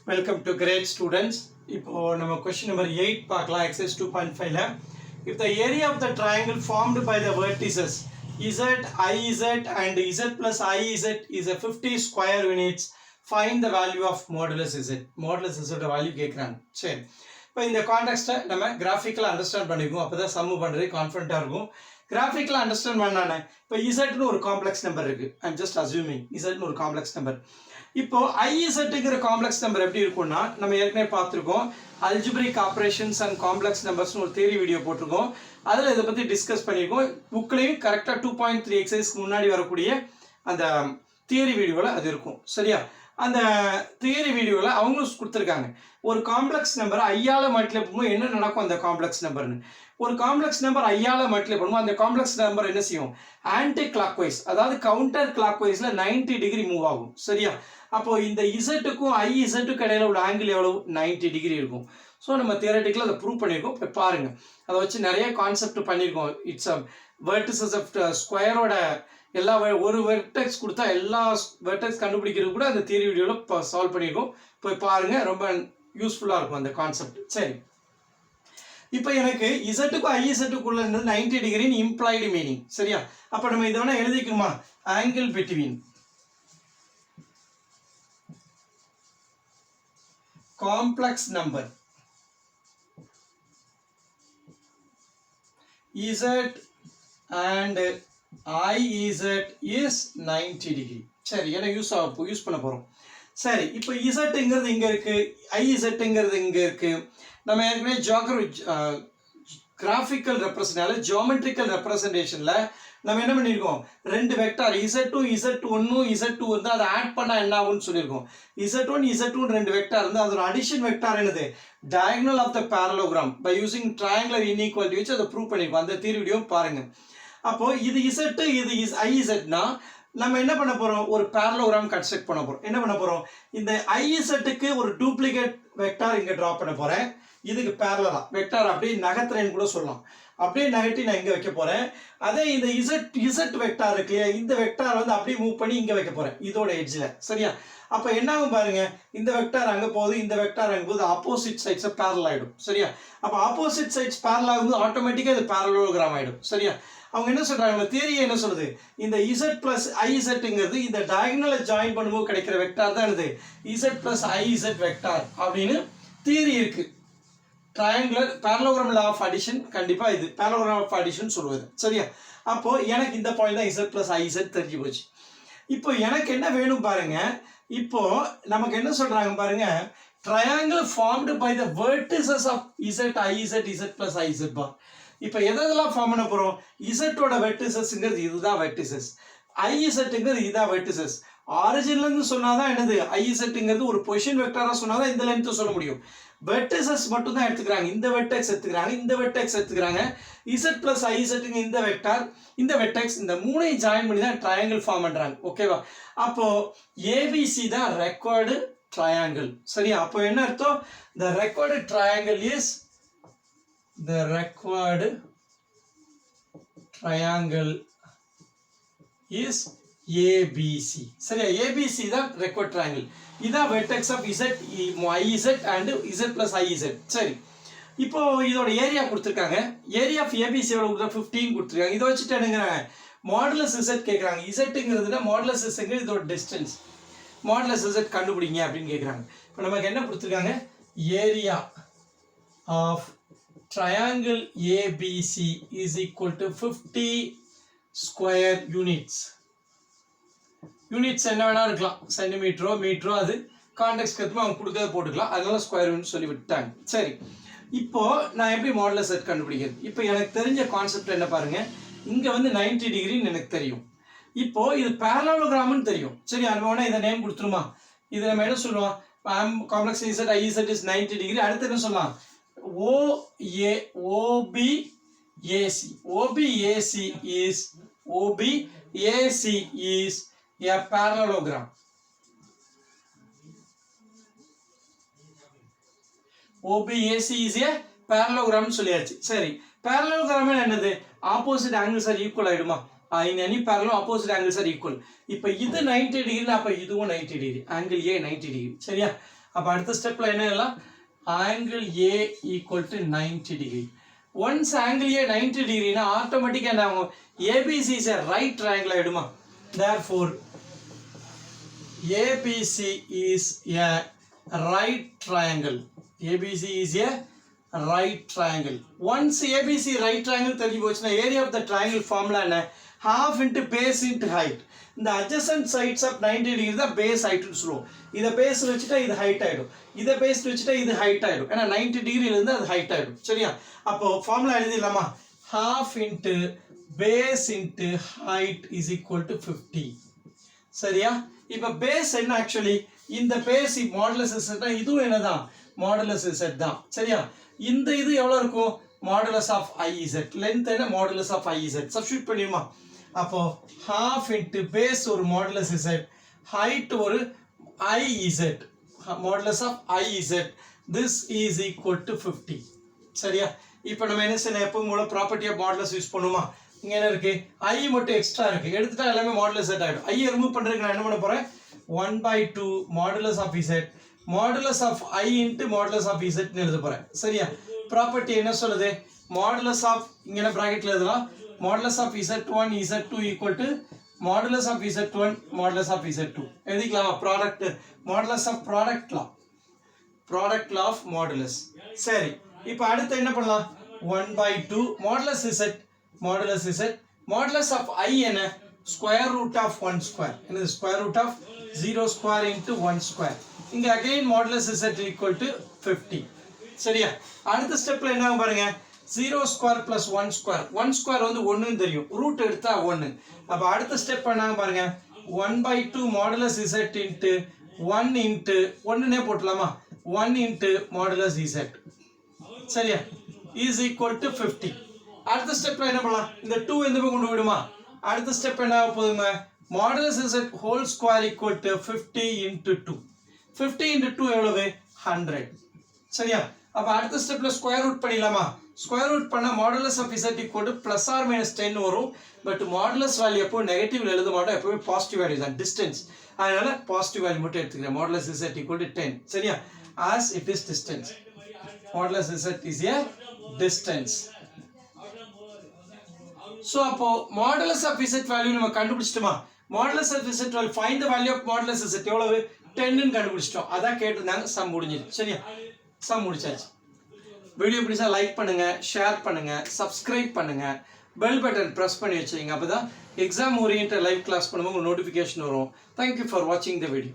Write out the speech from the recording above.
Welcome to great students. இப்போ நம்ம question number 8 பார்க்கலாம் exercise 2.5ல. If the area of the triangle formed by the vertices Z, IZ and Z plus IZ is a 50 square units, find the value of modulus Z. Modulus Z value கேக்குறாங்க. சரி. இப்போ இந்த கான்டெக்ஸ்ட்டை நம்ம கிராஃபிக்கலாக understand பண்ணிக்குவோம். அப்போ தான் சம்மு பண்ணுறது கான்ஃபிடண்ட்டாக இருக்கும். கிராஃபிக்கலாக அண்டர்ஸ்டாண்ட் பண்ணானே இப்போ இசட்னு ஒரு காம்ப்ளெக்ஸ் நம்பர் இருக்குது. ஐம் ஜஸ்ட் அஸ்யூமிங் இசட்னு ஒரு காம்ப்ளெக்ஸ் நம்பர். இப்போ ஐஇசட்டுங்கிற காம்ப்ளெக்ஸ் நம்பர் எப்படி இருக்கும்னா நம்ம ஏற்கனவே பார்த்துருக்கோம். அல்ஜிப்ரிக் ஆப்ரேஷன்ஸ் அண்ட் காம்ப்ளெக்ஸ் நம்பர்ஸ்னு ஒரு தியரி வீடியோ போட்டிருக்கோம். அதில் இதை பற்றி டிஸ்கஸ் பண்ணியிருக்கோம். புக்லேயும் கரெக்டாக 2.3 எக்ஸசைஸ்க்கு முன்னாடி வரக்கூடிய அந்த தியரி வீடியோவில் அது இருக்கும். சரியா? அந்த தியரி வீடியோவில் அவங்களும் கொடுத்துருக்காங்க. ஒரு காம்ப்ளெக்ஸ் நம்பர் ஐயால மல்டிப்ளை பண்ணும்போது என்ன நடக்கும் அந்த காம்ப்ளெக்ஸ் நம்பர்னு. ஒரு காம்ப்ளெக்ஸ் நம்பர் ஐயால மல்டிப்ளை பண்ணும்போது அந்த காம்ப்ளெக்ஸ் நம்பர் என்ன செய்யும்? ஆன்டி கிளாக் வைஸ், அதாவது கவுண்டர் கிளாக் வைஸில் 90 டிகிரி மூவ் ஆகும். சரியா? அப்போ இந்த இசட்டுக்கும் ஐஇசட்டுக்கும் இடையில உள்ள ஆங்கிள் எவ்வளவு? 90 டிகிரி இருக்கும். ஸோ நம்ம தியரட்டிக்கலாக அதை ப்ரூவ் பண்ணியிருக்கோம். இப்போ பாருங்கள், அதை வச்சு நிறைய கான்செப்ட் பண்ணியிருக்கோம். இட்ஸ் அ வெர்டிசஸ் ஆஃப் ஸ்கொயரோட எல்லா ஒரு வெர்டெக்ஸ் கொடுத்தா எல்லா வெர்டெக்ஸ் கண்டுபிடிக்கிறது கூட அந்த தியரி வீடியோவில் இப்போ சால்வ் பண்ணியிருக்கோம். போய் பாருங்கள், ரொம்ப யூஸ்ஃபுல்லாக இருக்கும் அந்த கான்செப்ட். சரி, இப்போ எனக்கு இசட்டுக்கும் ஐஇசட்டுக்குள்ள இருந்தது 90 டிகிரின்னு இம்ப்ளாய்டு மீனிங். சரியா? அப்போ நம்ம இதை வேணால் எழுதிக்கணுமா? Angle between complex number Z and IZ is 90 degree. சரி, என்ன யூஸ் பண்ண போறோம். சரி, இப்போ இசட்ங்கிறது இங்க இருக்கு, ஐஇசட்ங்கிறது இங்க இருக்கு. நம்ம ஏற்கனவே கிராஃபிக்கல் ரெப்ரசன்டேஷன்ல ஜியோமெட்ரிக்கல் ரெப்ரசன்டேஷன்ல நம்ம என்ன பண்ணியிருக்கோம்? ரெண்டு வெக்டார் Z2 Z1 Z2 வந்து அதை ஆட் பண்ணா என்ன ஆகும்னு சொல்லியிருக்கோம். Z1 Z2 ரெண்டு வெக்டார் இருந்து அதோட அடிஷன் வெக்டார் என்னது? Diagonal of the parallelogram by using triangular inequality வச்சு அதை ப்ரூவ் பண்ணியிருக்கோம். அந்த தியரி வீடியோ பாருங்க. அப்போ இது Z, இது IZனா நம்ம என்ன பண்ண போறோம்? ஒரு பேரலோகிராம் கன்ஸ்ட்ரக்ட் பண்ண போறோம். என்ன பண்ண போறோம்? இந்த IZக்கு ஒரு டூப்ளிகேட் வெக்டார் இங்க டிரா பண்ண போறேன். இதுக்கு பேரலா வெக்டார் அப்படியே நகர்த்துறேன்னு கூட சொல்லலாம். அப்படியே நகர்த்தி நான் இங்க வைக்க போறேன். அதே இந்த Z வெக்டார் இருக்கு இல்லையா, இந்த வெக்டார் வந்து அப்படியே மூவ் பண்ணி இங்க வைக்க போறேன் இதோட எட்ஜ்ல. சரியா? அப்ப என்ன ஆகும் பாருங்க, இந்த வெக்டார் அங்க போகுது, இந்த வெக்டார் அங்க போகுது, ஆப்போசிட் சைட்ஸ் பேரலல் ஆயிடும். சரியா? அப்ப ஆப்போசிட் சைட்ஸ் பேரலல் ஆகும்போது ஆட்டோமேட்டிக்கா இது பேரலோகிராம் ஆயிடும். சரியா? அவங்க என்ன சொல்றாங்க, தியரி என்ன சொல்லுது? இந்த Z பிளஸ் IZங்கிறது இந்த டயகனலை ஜாயின் பண்ணும்போது கிடைக்கிற வெக்டார் தான் இது Z பிளஸ் IZ வெக்டார் அப்படின்னு தியரி இருக்கு. Triangular parallelogram law of addition, கண்டிப்பா இது பேரலோகிராம் ஆஃப் அடிஷன் சொல்லுவது. சரியா? அப்போ எனக்கு இந்த பாயிண்ட் தான் Z பிளஸ் IZ தெரிஞ்சு போச்சு. இப்போ எனக்கு என்ன வேணும் பாருங்க. இப்போ நமக்கு என்ன சொல்றாங்க பாருங்க, triangle formed by the vertices of Z IZ Z plus IZ பார். இப்போ எதெல்லாம் ஃபார்ம் பண்ண போறோம்? இசட்டோட வெர்டிசஸ்ங்கிறது இதுதான் வெர்டிசஸ், ஐஇசட்ங்கிறது இதுதான் வெர்டிசஸ். ஆரிஜின்ல இருந்து சொன்னாதான் என்னது? ஐஇசட்ங்கிறது ஒரு பொசிஷன் வெக்டாரா சொன்னாதான் இந்த லென்த் சொல்ல முடியும். வெர்டிசஸ் மட்டும் தான் எடுத்துக்கிறாங்க. இந்த வெர்டெக்ஸ் எடுத்துக்கிறாங்க, இந்த வெர்டெக்ஸ் எடுத்துக்கிறாங்க. Z பிளஸ் IZங்க இந்த வெக்டார், இந்த வெர்டெக்ஸ், இந்த மூணையும் ஜாயின் பண்ணி தான் ட்ரையாங்கிள் ஃபார்ம் பண்றாங்க. ஓகேவா? அப்போ ABC தான் ரெக்வயர்டு ட்ரையாங்கிள். சரியா? அப்போ என்ன அர்த்தம்? the required triangle is the required triangle is ABC. சரியா? ABC தான் required triangle. இதான் vertex of Z, IZ and Z plus IZ. சரி, இப்போ இதோட ஏரியா கொடுத்துருக்காங்க. ஏரியா ஆஃப் ABC எவ்வளவு கொடுத்தா? 15 கொடுத்துருக்காங்க. இதை வச்சுட்டு என்னங்கிறாங்க? மாடுலஸ் Z கேட்குறாங்க. இசட்டுங்கிறதுனா மாடுலஸ் Zங்கிறது இதோட டிஸ்டன்ஸ். மாடுலஸ் Z கண்டுபிடிங்க அப்படின்னு கேட்குறாங்க. இப்போ நமக்கு என்ன கொடுத்துருக்காங்க? Area of triangle ABC is equal to 50 square units. Units என்ன வேணா இருக்கலாம், சென்டிமீட்டரோ மீட்டரோ, அது கான்டெக்ஸ்ட் கற்றுமா அவங்க கொடுக்கறத போட்டுக்கலாம். அதனால ஸ்கொயர் யூனிட் சொல்லி விட்டாங்க. சரி, இப்போ நான் எப்படி மாடுலஸ் Z கண்டுபிடிக்கிறது? இப்போ எனக்கு தெரிஞ்ச கான்செப்ட் என்ன பாருங்க, இங்க வந்து 90 டிகிரின்னு எனக்கு தெரியும். இப்போ இது பேரலோகிராம்னு தெரியும். சரி, அது வேணா இதை நேம் கொடுத்துருமா? இது நம்ம என்ன சொல்லுவோம்? Complex Z IZ is 90 degree. அடுத்து என்ன சொல்லலாம்? OBAC is a parallelogram. OBAC is a parallelogram சொல்லியாச்சு. சரி, parallelogram என்னது? ஆப்போசிட் ஆங்கிள்ஸ் ஆர் ஈக்குவல் ஆயிடுமா? in any parallel opposite angles are equal. இப்போ இது 90 டிகிரி, அப்ப இதுவும் 90 டிகிரி. Angle A 90 degree. சரியா? அப்போ அடுத்த ஸ்டெப்பில் என்ன எல்லாம் angle A equal to 90 degree. Once angle A 90 degree na automatically என்ன ஆகும் ABC is a right triangle ஆயிடுமா. Therefore ABC is a right triangle. ABC is a right triangle. Once ABC right triangle தெரிஞ்சு போச்சுன்னா area of the triangle formula என்ன half into base into height. இந்த adjacent sides of 90 degree தான் base height னு சொல்லுவோம். இத base வச்சிட்டா இது height ஆயிடும். இத base வச்சிட்டா இது height ஆயிடும். ஏன்னா 90 டிகிரில இருந்து அது height ஆயிடும். சரியா? அப்போ formula எழுதிடலாமா? half into base into height is equal to 50. சரியா? இப்போ base என்ன actually இந்த base modulus z தான் இதுவும் என்னதான் modulus z தான். சரியா? இந்த இது எவ்வளவு இருக்கும்? modulus of iz. length என்ன modulus of iz. சப்ஸ்டிட்யூட் பண்ணிடுமா? அப்போ half into base ஒரு modulus z, height ஒரு iz, modulus of iz. This is equal to 50. சரியா? இப்போ நம்ம என்ன செய்யணும்? எப்பவும் போல ப்ராப்பர்ட்டி ஆஃப் மாடுலஸ் யூஸ் பண்ணுமா? இங்க என்ன இருக்கு? i மட்டும் எக்ஸ்ட்ரா இருக்கு. எடுத்துட்டா எல்லாமே மாடுலஸ் z ஆயிடும். i ரிமூவ் பண்றதுக்கு நான் என்ன பண்ண போறேன்? 1/2 modulus of z modulus of i into modulus of z ன்னு எழுத போறேன். சரியா? ப்ராப்பர்ட்டி என்ன சொல்லுது? modulus of இங்க என்ன பிராக்கெட்ல எழுதலாம்? modulus of z1 z2 equal to modulus of z1 modulus of z2 எழுதிக்கலாமா? Product modulus of product law of modulus. சரி, இப்போ அடுத்து என்ன பண்ணலாம்? 1/2 modulus z modulus of i என்ன? square root of 1 square. என்னது? square root of 0 square into 1 square. இங்க again modulus z equal to 50. சரியா? அடுத்த ஸ்டெப்ல என்ன பாருங்க? 0 square plus 1 square. 1 square வந்து 1 ன்னு தெரியும். ரூட் எடுத்தா 1. அப்ப அடுத்த ஸ்டெப் பண்ணாங்க பாருங்க. 1/2 modulus z into 1 into 1 னே போடலாமா? 1 into modulus z. சரியா? is equal to 50. அடுத்த ஸ்டெப்ல என்ன பண்ணலாம்? இந்த 2 எந்த பக்கம் கொண்டு விடுமா? அடுத்த ஸ்டெப் என்ன ஆக போகுதுங்க? modulus z whole square equal to 50 into 2. 50 into 2 எவ்வளவு? 100. சரியா? அப்ப அடுத்த ஸ்டெப்ல ஸ்கொயர் ரூட் பண்ணிடலாமா? ஸ்கொயர் ரூட் பண்ணா modulus of z equal to plus or minus 10 வரும். பட் modulus வேல்யூ எப்போ நெகட்டிவ்ல எழுத மாட்டோம். எப்பவுமே பாசிட்டிவ் வேல்யூ தான். டிஸ்டன்ஸ். அதனால பாசிட்டிவ் வேல்யூ மட்டும் எடுத்துக்கிறேன். modulus z equal to 10. சரியா? as it is distance. modulus z is a distance. So அப்போ modulus of z value நம்ம கண்டுபிடிச்சிட்டோமா? modulus of z value find the value of modulus z எவ்வளவு? 10 ன்னு கண்டுபிடிச்சிட்டோம். அதான் கேட்டிருந்தாங்க. சம் முடிஞ்சிருச்சு. சரியா? சம் முடிச்சாச்சு. வீடியோ பிடிச்சா லைக் பண்ணுங்க, ஷேர் பண்ணுங்க, சப்ஸ்கிரைப் பண்ணுங்க, பெல் பட்டன் பிரஸ் பண்ணி வச்சுங்க. அப்பதான் எக்ஸாம் ஓரியன்டட் லைவ் கிளாஸ் பண்ணும்போது உங்களுக்கு நோட்டிஃபிகேஷன் வரும். Thank you for watching the video.